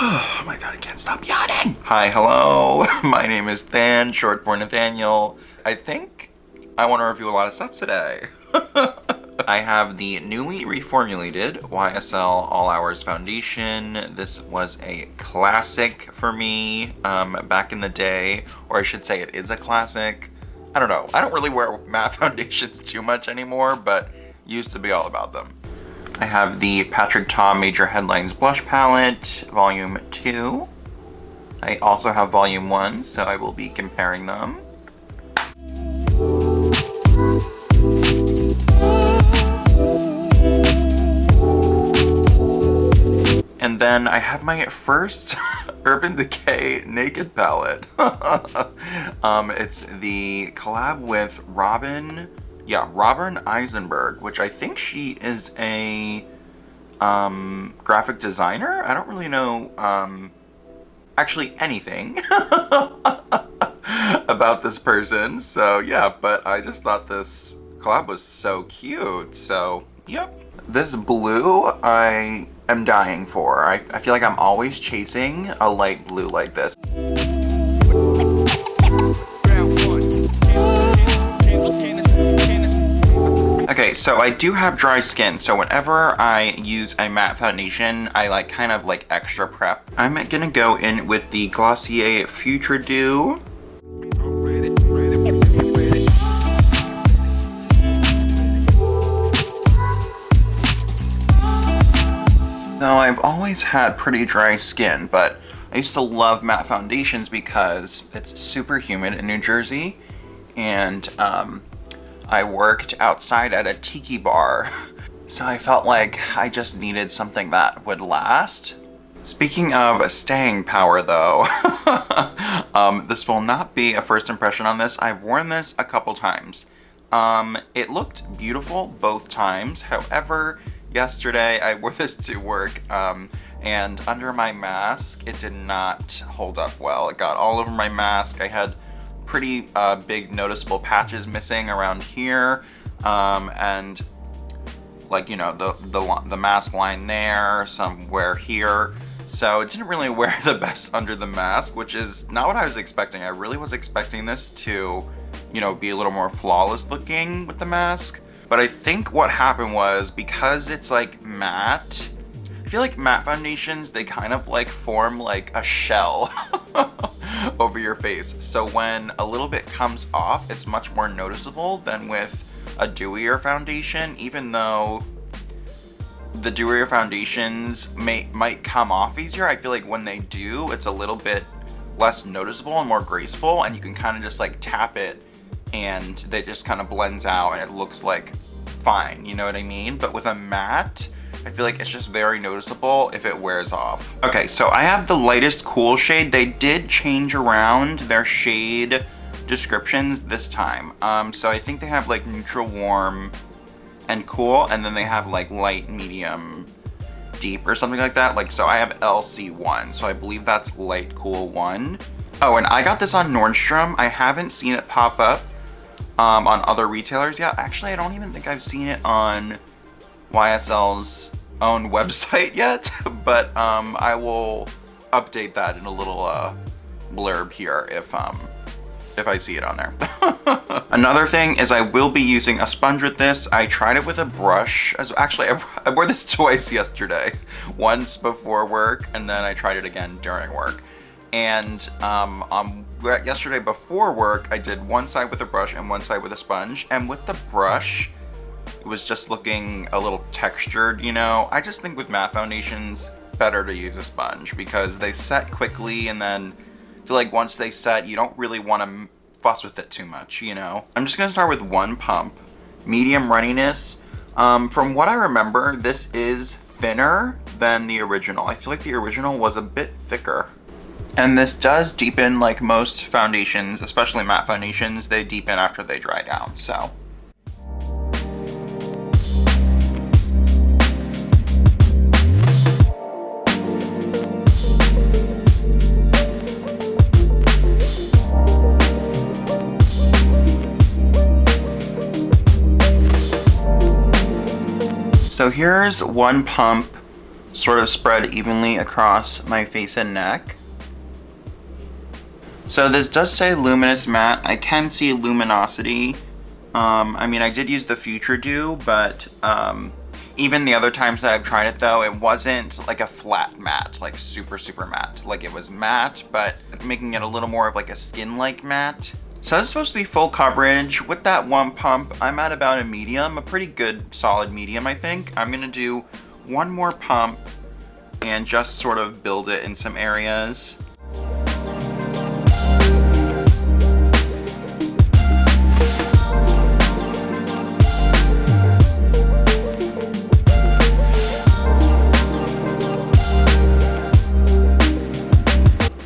Oh my god, I can't stop yawning. Hi, hello. My name is Than, short for Nathaniel. I think I want to review a lot of stuff today. I have the newly reformulated YSL All Hours Foundation. This was a classic for me back in the day, or I should say it is a classic. I don't know. I don't really wear matte foundations too much anymore, but used to be all about them. I have the Patrick Ta Major Headlines Blush Palette, Volume 2. I also have Volume 1, so I will be comparing them. And then I have my first Urban Decay Naked palette. It's the collab with Robin Eisenberg, which I think she is a graphic designer. I don't really know actually anything about this person, so yeah, but I just thought this collab was so cute, so yep. This blue I am dying for. I feel like I'm always chasing a light blue like this. Okay, so I do have dry skin, so whenever I use a matte foundation, I kind of extra prep. I'm gonna go in with the Glossier Future Dew. Now, I've always had pretty dry skin, but I used to love matte foundations because it's super humid in New Jersey, and I worked outside at a tiki bar, so I felt like I just needed something that would last. Speaking of staying power though, this will not be a first impression on this. I've worn this a couple times. It looked beautiful both times. However, yesterday I wore this to work, and under my mask, it did not hold up well. It got all over my mask. I had pretty big noticeable patches missing around here, and the mask line there, somewhere here. So it didn't really wear the best under the mask, which is not what I was expecting. I really was expecting this to, be a little more flawless looking with the mask. But I think what happened was, because it's matte, I feel like matte foundations, they kind of form a shell over your face. So when a little bit comes off, it's much more noticeable than with a dewier foundation, even though the dewier foundations might come off easier. I feel like when they do, it's a little bit less noticeable and more graceful, and you can kind of just tap it and it just kind of blends out and it looks fine, you know what I mean? But with a matte, I feel like it's just very noticeable if it wears off. Okay, so I have the lightest cool shade. They did change around their shade descriptions this time. So I think they have neutral, warm, and cool, and then they have light, medium, deep, or something like that. So I have LC1, so I believe that's light, cool 1. Oh, and I got this on Nordstrom. I haven't seen it pop up on other retailers yet. Actually, I don't even think I've seen it on YSL's own website yet, but I will update that in a little blurb here if I see it on there. Another thing is I will be using a sponge with this. I tried it with a brush. Actually, I wore this twice yesterday. Once before work, and then I tried it again during work. And yesterday before work, I did one side with a brush and one side with a sponge. And with the brush, it was just looking a little textured, I just think with matte foundations, better to use a sponge because they set quickly, and then I feel like once they set, you don't really want to fuss with it too much, I'm just gonna start with one pump. Medium runniness. From what I remember, this is thinner than the original. I feel like the original was a bit thicker. And this does deepen like most foundations, especially matte foundations, they deepen after they dry down, so. So here's one pump sort of spread evenly across my face and neck. So this does say Luminous Matte. I can see luminosity. I mean, I did use the Future Dew, but even the other times that I've tried it though, it wasn't like a flat matte, like super matte. Like it was matte, but making it a little more of like a skin-like matte. So this is supposed to be full coverage. With that one pump, I'm at about a medium, a pretty good solid medium, I think. I'm gonna do one more pump and just sort of build it in some areas.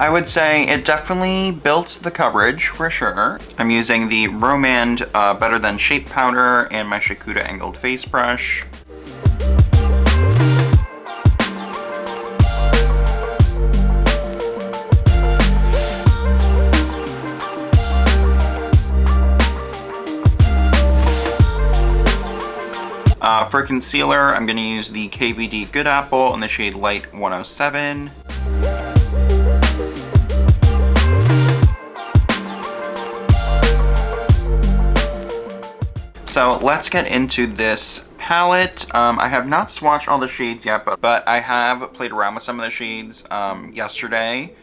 I would say it definitely built the coverage for sure. I'm using the Rom&nd Better Than Shape Powder and my Shaquda Angled Face Brush. For concealer, I'm going to use the KVD Good Apple in the shade Light 107. So let's get into this palette. I have not swatched all the shades yet, but I have played around with some of the shades yesterday.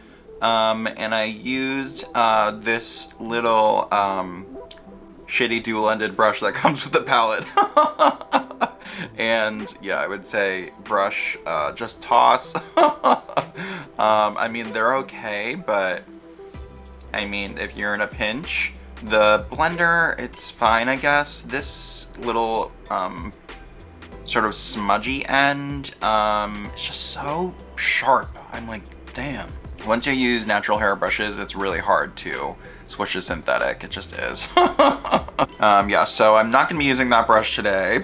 And I used this little shitty dual-ended brush that comes with the palette. And yeah, I would say brush, just toss. I mean, they're okay, but I mean, if you're in a pinch, the blender, it's fine, I guess. This little sort of smudgy end, it's just so sharp. I'm like, damn. Once you use natural hair brushes, it's really hard to switch to synthetic. It just is. Yeah, so I'm not gonna be using that brush today.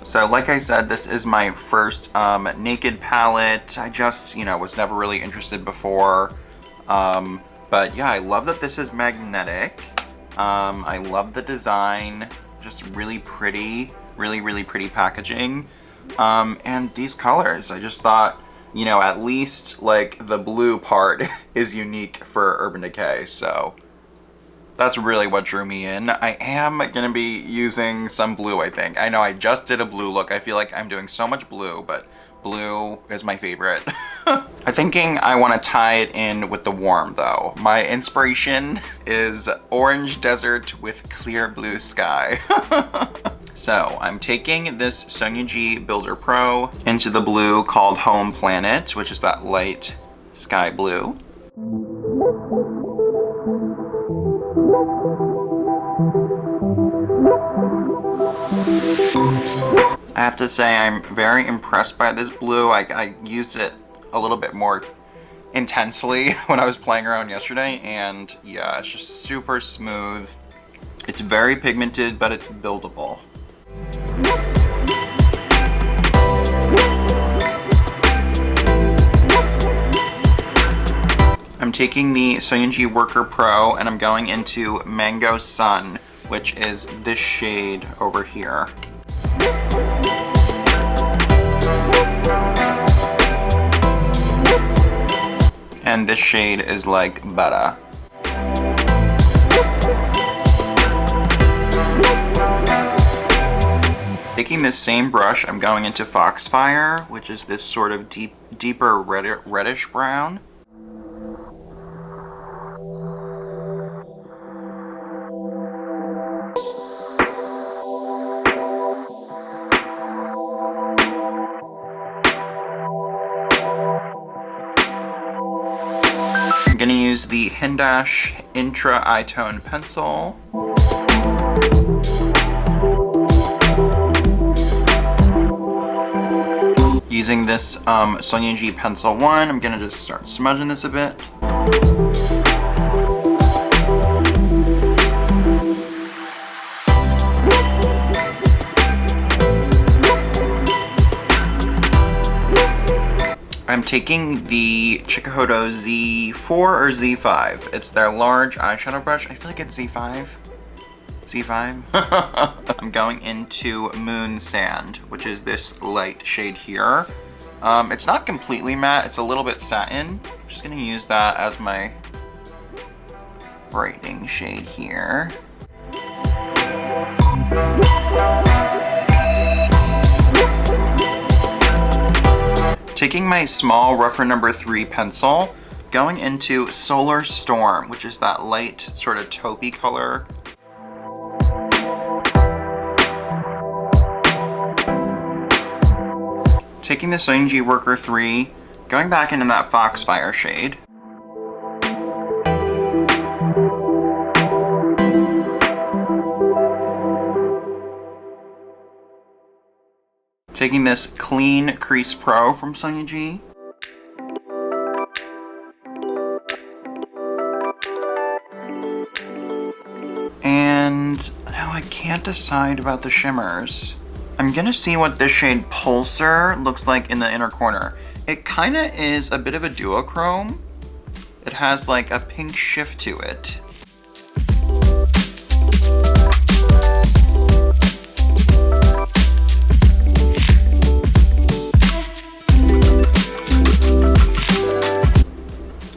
So like I said, this is my first naked palette. I just, you know, was never really interested before. But yeah, I love that this is magnetic. I love the design, just really pretty, really pretty packaging. And these colors, I just thought, you know, at least like the blue part is unique for Urban Decay, so that's really what drew me in. I am gonna be using some blue, I think. I know I just did a blue look. I feel like I'm doing so much blue, but blue is my favorite. I'm thinking I want to tie it in with the warm though. My inspiration is orange desert with clear blue sky. So I'm taking this Sonia G Builder Pro into the blue called Home Planet, which is that light sky blue. I have to say I'm very impressed by this blue. I used it a little bit more intensely when I was playing around yesterday, and yeah, it's just super smooth. It's very pigmented, but it's buildable. I'm taking the Sonia G Worker Pro and I'm going into Mango Sun, which is this shade over here. And this shade is like butter. Taking this same brush, I'm going into Foxfire, which is this sort of deeper reddish brown. I'm gonna use the Hindash Intra Eye-Tone pencil. Using this Sonia G Pencil 1, I'm gonna just start smudging this a bit. I'm taking the Chikuhodo Z4 or Z5. It's their large eyeshadow brush. I feel like it's Z5. Z5. I'm going into Moon Sand, which is this light shade here. It's not completely matte, it's a little bit satin. I'm just gonna use that as my brightening shade here. Taking my small Rephr number 3 pencil, going into Solar Storm, which is that light sort of taupey color. Taking the Sonia G Worker 3, going back into that Foxfire shade. Taking this Clean Crease Pro from Sonia G. And now I can't decide about the shimmers. I'm gonna see what this shade Pulsar looks like in the inner corner. It kinda is a bit of a duochrome. It has like a pink shift to it.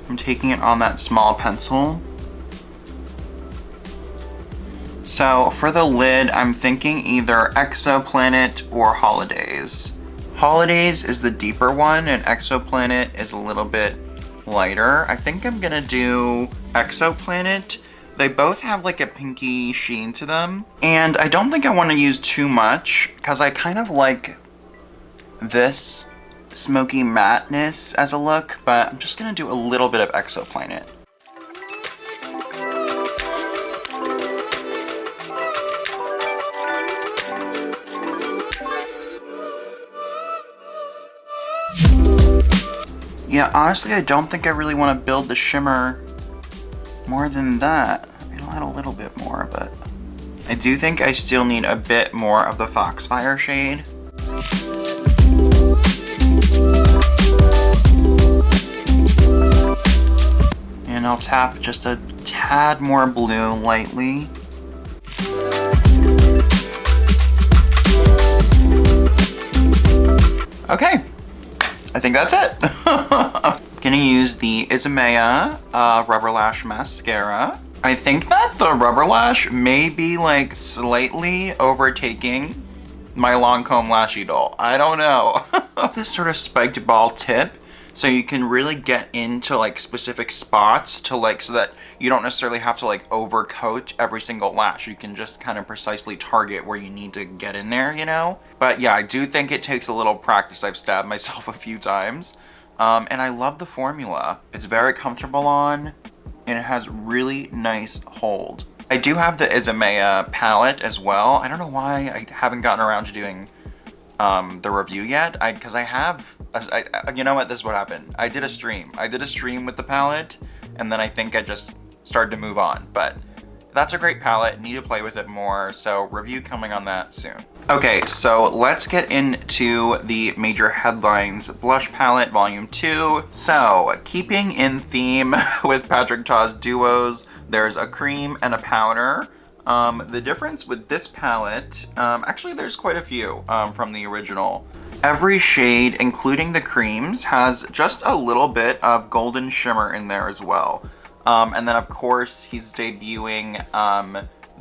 I'm taking it on that small pencil. So for the lid, I'm thinking either Exoplanet or Holidays. Holidays is the deeper one and Exoplanet is a little bit lighter. I think I'm gonna do Exoplanet. They both have like a pinky sheen to them. And I don't think I want to use too much because I kind of like this smoky matteness as a look, but I'm just gonna do a little bit of Exoplanet. Yeah, honestly, I don't think I really want to build the shimmer more than that. I'll add a little bit more, but I do think I still need a bit more of the Foxfire shade. And I'll tap just a tad more blue lightly. Okay. I think that's it. Gonna use the Isamaya Rubber Lash Mascara. I think that the Rubber Lash may be like slightly overtaking my Lancome Lashy Doll. I don't know. This sort of spiked ball tip, so you can really get into like specific spots to like, so that you don't necessarily have to like overcoat every single lash. You can just kind of precisely target where you need to get in there, you know? But yeah, I do think it takes a little practice. I've stabbed myself a few times. And I love the formula. It's very comfortable on, and it has really nice hold. I do have the Isamaya palette as well. I don't know why I haven't gotten around to doing the review yet. Because I have, you know what, this is what happened. I did a stream with the palette, and then I think I just started to move on. But that's a great palette, need to play with it more, so review coming on that soon. Okay, so let's get into the major headlines. Blush palette, volume 2. So, keeping in theme with Patrick Ta's duos, there's a cream and a powder. The difference with this palette, actually there's quite a few from the original. Every shade, including the creams, has just a little bit of golden shimmer in there as well. And then of course he's debuting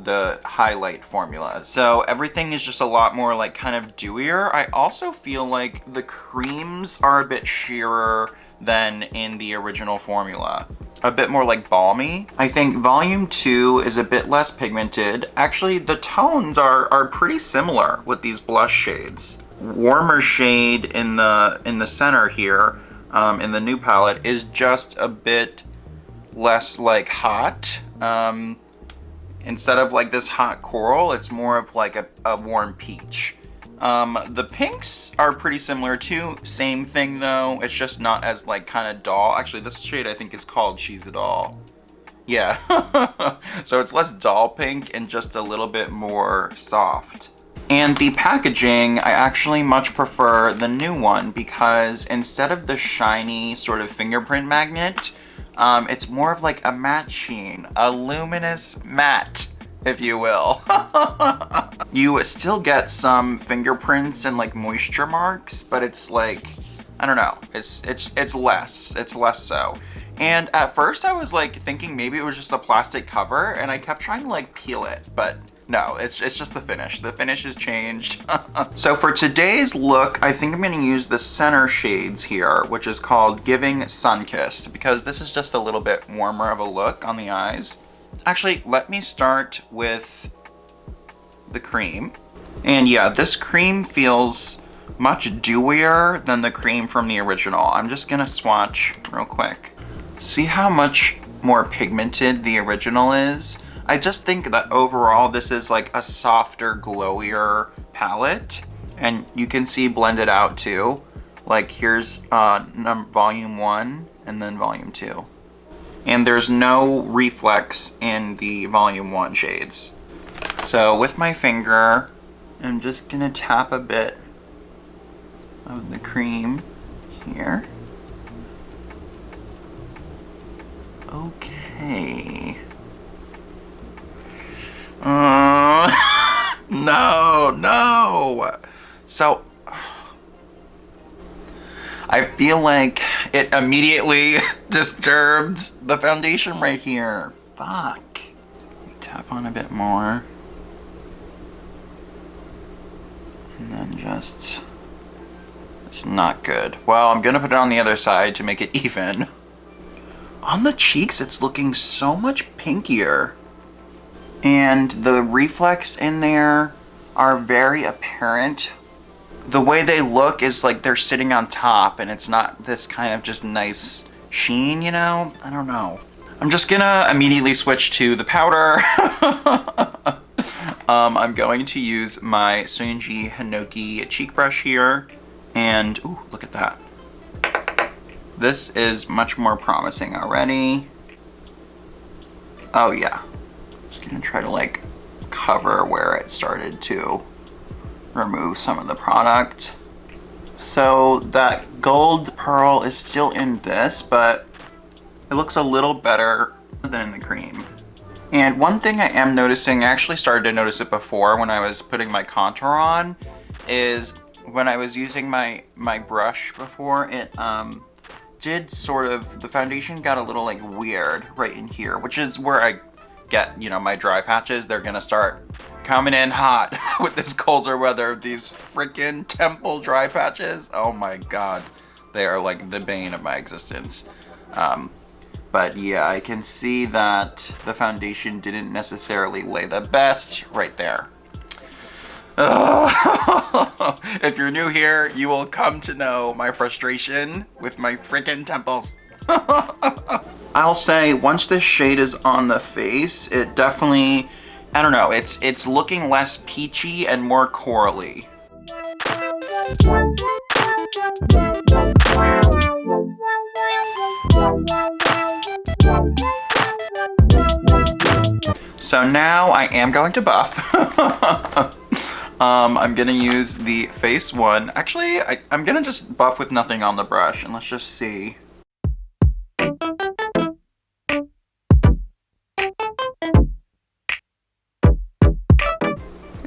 the highlight formula. So everything is just a lot more like kind of dewier. I also feel like the creams are a bit sheerer than in the original formula. A bit more like balmy. I think volume 2 is a bit less pigmented. Actually, the tones are pretty similar with these blush shades. Warmer shade in the center here, in the new palette, is just a bit less like hot. Instead of like this hot coral, it's more of like a warm peach. The pinks are pretty similar too. Same thing though, it's just not as like kind of doll. Actually, this shade I think is called She's a Doll. Yeah, so it's less doll pink and just a little bit more soft. And the packaging, I actually much prefer the new one because instead of the shiny sort of fingerprint magnet, it's more of like a matte sheen, a luminous matte, if you will. You still get some fingerprints and like moisture marks, but it's like I don't know. It's less so. And at first I was like thinking maybe it was just a plastic cover, and I kept trying to like peel it, but no, it's just the finish. The finish has changed. So for today's look, I think I'm gonna use the center shades here, which is called Giving Sunkissed, because this is just a little bit warmer of a look on the eyes. Actually, let me start with the cream. And yeah, this cream feels much dewier than the cream from the original. I'm just gonna swatch real quick. See how much more pigmented the original is? I just think that overall this is like a softer, glowier palette. And you can see blended out too. Like here's volume 1 and then volume 2. And there's no reflex in the volume 1 shades. So with my finger, I'm just gonna tap a bit of the cream here. Okay. No. So I feel like it immediately disturbed the foundation right here. Fuck. Tap on a bit more. And then just, it's not good. Well, I'm gonna put it on the other side to make it even. On the cheeks, it's looking so much pinkier. And the reflex in there are very apparent. The way they look is like they're sitting on top and it's not this kind of just nice sheen, you know? I don't know. I'm just gonna immediately switch to the powder. I'm going to use my Sonia G Hinkoki cheek brush here. And, ooh, look at that. This is much more promising already. Oh yeah. Just gonna try to like cover where it started to remove some of the product. So that gold pearl is still in this, but it looks a little better than in the cream. And one thing I am noticing, I actually started to notice it before when I was putting my contour on, is when I was using my brush before, it did sort of, the foundation got a little like weird right in here, which is where I get, you know, my dry patches. They're gonna start coming in hot with this colder weather. These freaking temple dry patches, oh my god, they are like the bane of my existence. But yeah, I can see that the foundation didn't necessarily lay the best right there. If you're new here, you will come to know my frustration with my freaking temples. I'll say once this shade is on the face, it definitely, I don't know, it's looking less peachy and more corally. So now I am going to buff. I'm gonna use the Face One. Actually, I'm gonna just buff with nothing on the brush, and let's just see.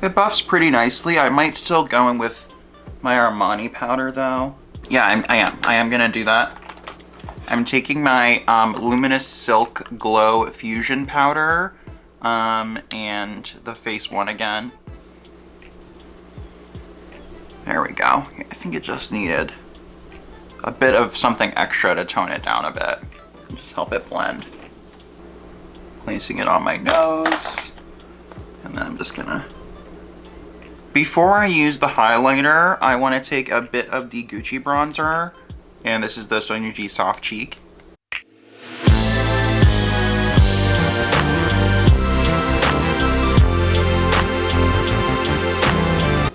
It buffs pretty nicely. I might still go in with my Armani powder though. Yeah, I am gonna do that. I'm taking my Luminous Silk Glow Fusion powder and the Face One again. There we go. I think it just needed a bit of something extra to tone it down a bit. Just help it blend. Placing it on my nose. And then I'm just gonna... Before I use the highlighter, I want to take a bit of the Gucci bronzer. And this is the Sonia G Soft Cheek.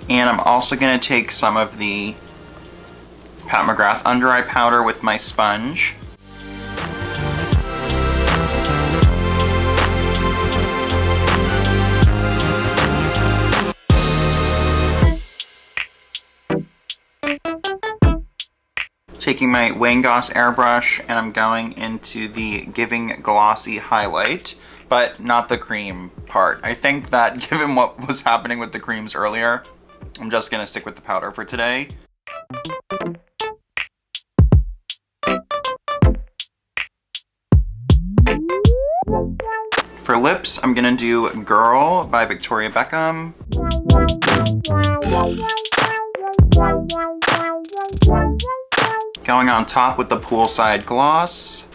And I'm also going to take some of the Pat McGrath under eye powder with my sponge. Taking my Goss airbrush, and I'm going into the Giving Glossy highlight, but not the cream part. I think that given what was happening with the creams earlier, I'm just gonna stick with the powder for today. lips, I'm gonna do Girl by Victoria Beckham. Going on top with the Poolside gloss.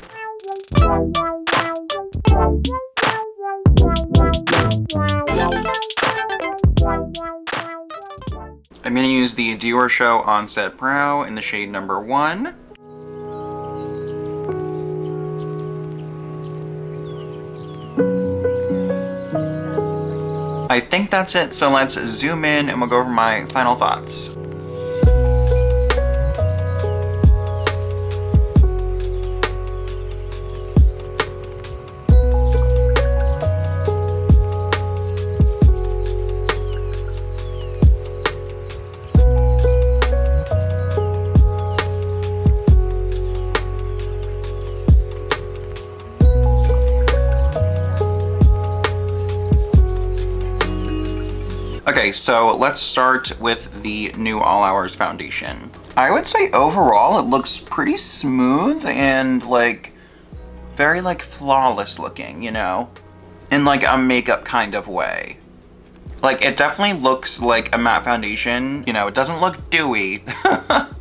I'm gonna use the Dior Show Onset Brow in the shade number 1. I think that's it, so let's zoom in and we'll go over my final thoughts. Okay, so let's start with the new All Hours foundation. I would say overall it looks pretty smooth and like very like flawless looking, you know, in like a makeup kind of way. Like it definitely looks like a matte foundation, you know, it doesn't look dewy.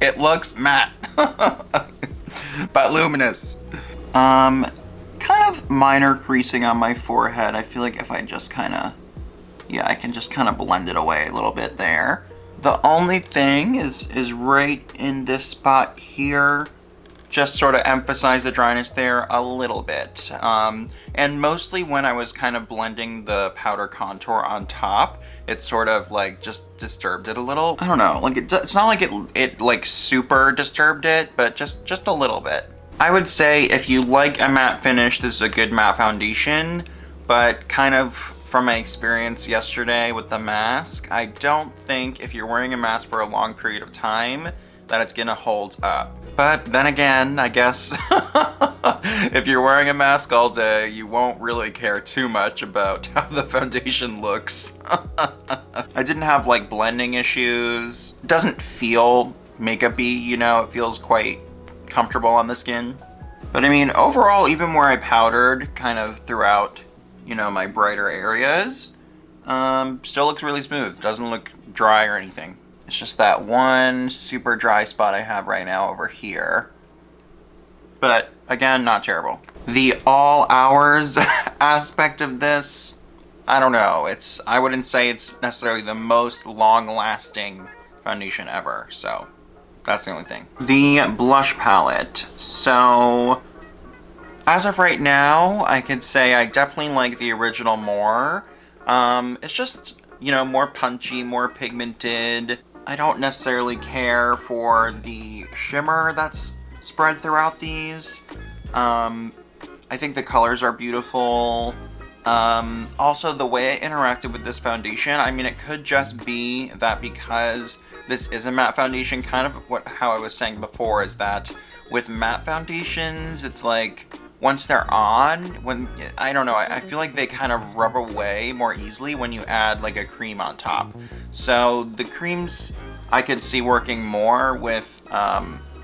It looks matte, but luminous. Kind of minor creasing on my forehead. I feel like if I just yeah, I can just kind of blend it away a little bit there. The only thing is right in this spot here, just sort of emphasize the dryness there a little bit. And mostly when I was kind of blending the powder contour on top, it sort of like just disturbed it a little. I don't know, like it's not like it like super disturbed it, but just a little bit. I would say if you like a matte finish, this is a good matte foundation, but kind of from my experience yesterday with the mask, I don't think if you're wearing a mask for a long period of time that it's gonna hold up. But then again, I guess if you're wearing a mask all day, you won't really care too much about how the foundation looks. I didn't have like blending issues. It doesn't feel makeup-y, you know, it feels quite comfortable on the skin. But I mean, overall, even where I powdered kind of throughout, you know, my brighter areas, still looks really smooth. Doesn't look dry or anything. It's just that one super dry spot I have right now over here. But again, not terrible. The all hours aspect of this, I don't know. I wouldn't say it's necessarily the most long-lasting foundation ever. So that's the only thing. The blush palette. So as of right now, I could say I definitely like the original more. It's just, you know, more punchy, more pigmented. I don't necessarily care for the shimmer that's spread throughout these. I think the colors are beautiful. Also, the way I interacted with this foundation, I mean, it could just be that because this is a matte foundation, kind of how I was saying before, is that with matte foundations, it's like, once they're on, I don't know, I feel like they kind of rub away more easily when you add like a cream on top. So the creams I could see working more with,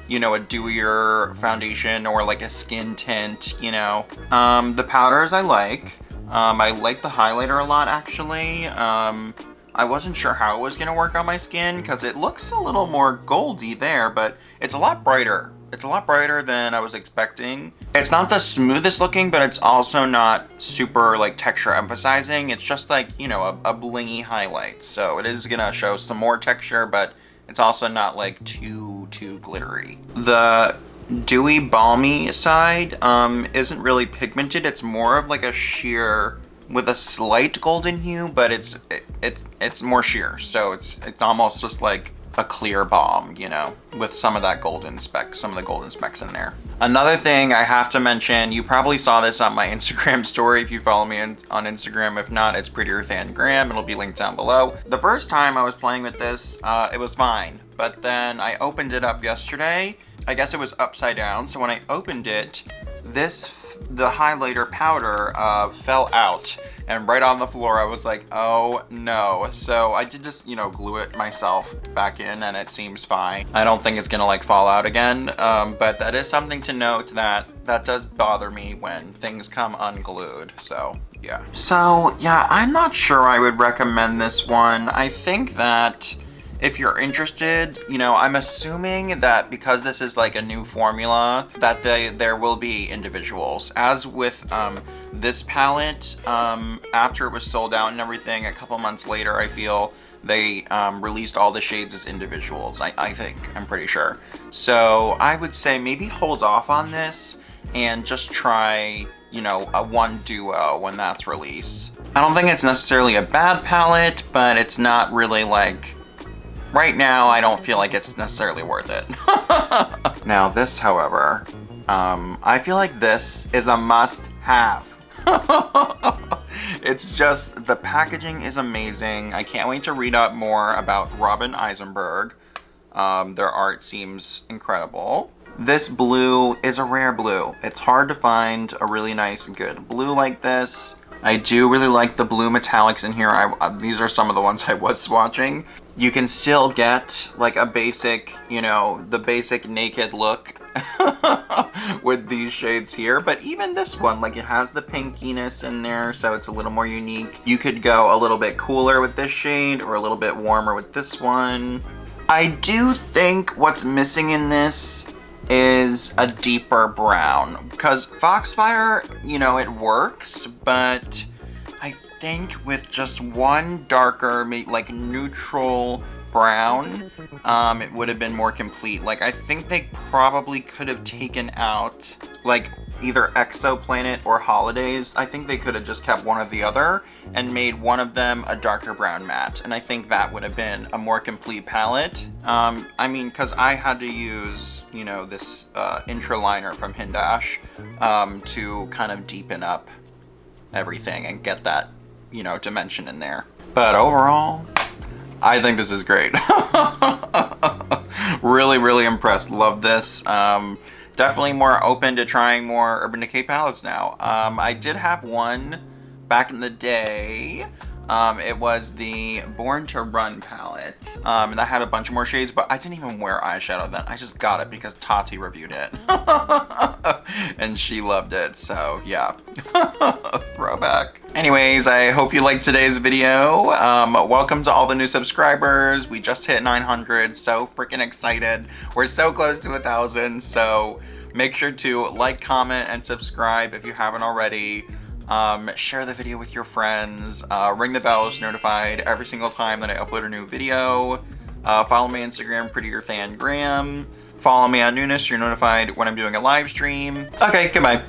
you know, a dewier foundation or like a skin tint, you know. The powders I like. I like the highlighter a lot, actually. I wasn't sure how it was gonna work on my skin because it looks a little more goldy there, but it's a lot brighter. It's a lot brighter than I was expecting. It's not the smoothest looking, but it's also not super like texture emphasizing. It's just like, you know, a blingy highlight. So it is gonna show some more texture, but it's also not like too glittery. The dewy balmy side isn't really pigmented. It's more of like a sheer with a slight golden hue, but it's more sheer. So it's almost just like a clear balm, you know, with some of that golden speck, some of the golden specks in there. Another thing I have to mention, you probably saw this on my Instagram story if you follow me on Instagram. If not, it's Prettier Than Graham. It'll be linked down below. The first time I was playing with this, it was fine. But then I opened it up yesterday. I guess it was upside down. So when I opened it, the highlighter powder fell out. And right on the floor, I was like, oh no. So I did just, you know, glue it myself back in and it seems fine. I don't think it's gonna like fall out again. But that is something to note that does bother me when things come unglued. So Yeah. So, yeah, I'm not sure I would recommend this one. I think that if you're interested, you know, I'm assuming that because this is like a new formula, that there will be individuals. As with this palette, after it was sold out and everything, a couple months later, I feel they released all the shades as individuals, I think, I'm pretty sure. So I would say maybe hold off on this and just try, you know, a one duo when that's released. I don't think it's necessarily a bad palette, but it's not really like, right now, I don't feel like it's necessarily worth it. Now this, however, I feel like this is a must-have. It's just, the packaging is amazing. I can't wait to read up more about Rom&nd Eisenberg. Their art seems incredible. This blue is a rare blue. It's hard to find a really nice, good blue like this. I do really like the blue metallics in here. These are some of the ones I was swatching. You can still get like a basic, you know, the basic naked look with these shades here. But even this one, like it has the pinkiness in there, so it's a little more unique. You could go a little bit cooler with this shade or a little bit warmer with this one. I do think what's missing in this is a deeper brown, because Foxfire, you know, it works, but I think with just one darker, like neutral brown, it would have been more complete. Like I think they probably could have taken out like either Exoplanet or Holidays. I think they could have just kept one or the other and made one of them a darker brown matte, and I think that would have been a more complete palette. I mean, because I had to use, you know, this intro liner from Hindash to kind of deepen up everything and get that, you know, dimension in there. But overall, I think this is great. Really, really impressed. Love this. Definitely more open to trying more Urban Decay palettes now. I did have one back in the day. It was the Born to Run palette. And that had a bunch of more shades, but I didn't even wear eyeshadow then. I just got it because Tati reviewed it. And she loved it, so yeah. Throwback. Anyways, I hope you liked today's video. Welcome to all the new subscribers. We just hit 900, so freaking excited. We're so close to 1,000, so make sure to like, comment, and subscribe if you haven't already. Share the video with your friends, ring the bell so notified every single time that I upload a new video. Follow me on Instagram, PrettiYourFanGram. Follow me on Luminous so you're notified when I'm doing a live stream. Okay, goodbye.